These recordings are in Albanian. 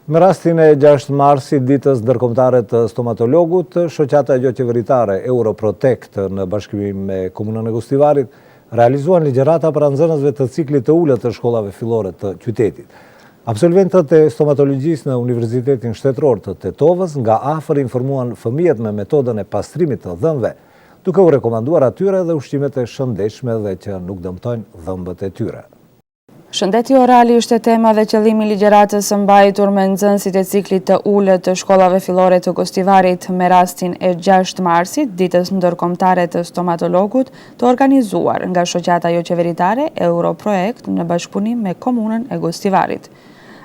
Në rastin e 6 marsit, ditës ndërkombëtare të stomatologut, shoqata jo qeveritare Europrotect në bashkëpunim me Komunën e Gostivarit realizuan ligjërata për nxënësve të ciklit të ulët të shkollave fillore të qytetit. Absolventët e stomatologjisë në Universitetin Shtetëror të Tetovës nga afër informuan fëmijët me metodën e pastrimit të dhëmbëve, duke u rekomanduar atyre dhe ushqimet e shëndetshme dhe që nuk dëmtojnë dhëmbët e tyre. Shëndeti orali është tema dhe qëllimi i ligjëratës së mbajtur me nxënësit e ciklit të ulët të shkollave fillore të Gostivarit me rastin e 6 marsit, ditës ndërkombëtare të stomatologut, të organizuar nga shoqata jo qeveritare Europrojekt në bashkëpunim me Komunën e Gostivarit.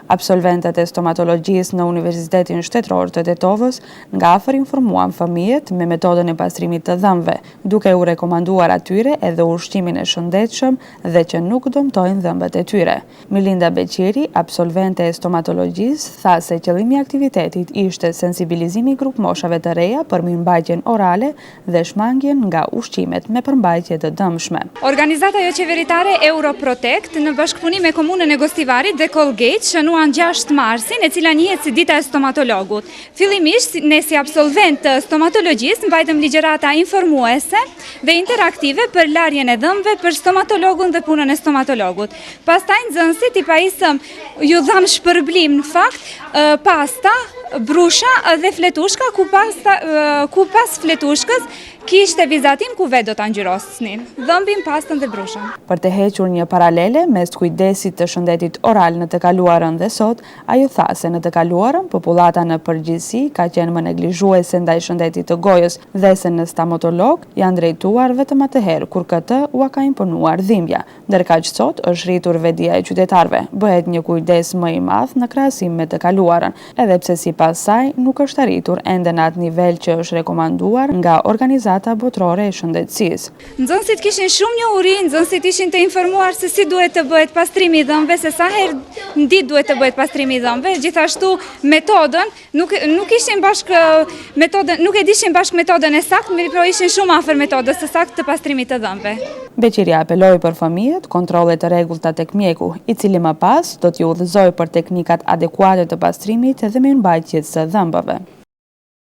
Absolventët e stomatologjisë në Universitetin Shtetëror të Tetovës nga afër informuan fëmijët me metodën e pastrimit të dhëmbëve, duke u rekomanduar atyre edhe ushqimin e shëndetshëm dhe që nuk dëmtojnë dhëmbët e tyre. Milinda Beqiri, absolvente e stomatologjisë, tha se qëllimi i aktivitetit ishte sensibilizimi i grup moshave të reja për mirëmbajtjen orale dhe shmangjen nga ushqimet me përmbajtje të dëmshme. Organizata jo qeveritare Europrotect në bashkëpunim me Komunën e Gostivarit dhe Colgate shënuan 6 marsin, e cila njihet si dita e stomatologut. Fillimisht, ne si absolvent të stomatologjisë mbajtëm ligjërata informuese dhe interaktive për larjen e dhëmbëve për stomatologun dhe punën e stomatologut. Pastaj nxënësit i pajisëm ju dham shpërblim në fakt pasta, brusha dhe fletushka, ku pas fletushkës kishte vizatim ku vetë do ta ngjyrosnin dhëmbin, pastën dhe brushën. Për të hequr një paralele mes kujdesit të shëndetit oral në të kaluarën dhe sot, ajo tha se në të kaluarën popullata në përgjithësi ka qenë më neglizhuese ndaj shëndetit të gojës dhe se në stomatolog janë drejtuar vetëm atëherë kur këtë u ka imponuar dhimbja, ndërkaq sot është rritur vetdia e qytetarëve. Bëhet një kujdes më i madh në krahasim me të kaluarën, edhe pse sipas saj nuk është arritur ende në atë nivel që është rekomanduar nga organizata botërore e shëndetësisë. Nxënësit kishin shumë njohuri, nxënësit ishin të informuar se si duhet të bëhet pastrimi i dhëmbëve, se sa herë në ditë duhet të bëhet pastrimi i dhëmbëve, gjithashtu metodën, nuk e dishin bashkë metodën e saktë, por ishin shumë afër metodës së saktë të pastrimit të dhëmbëve. Beqiri apeloi për fëmijët kontrolle të rregullta tek mjeku, i cili më pas do t'ju udhëzojë për teknikat adekuate të pastrimit dhe mirëmbajtjes së dhëmbëve.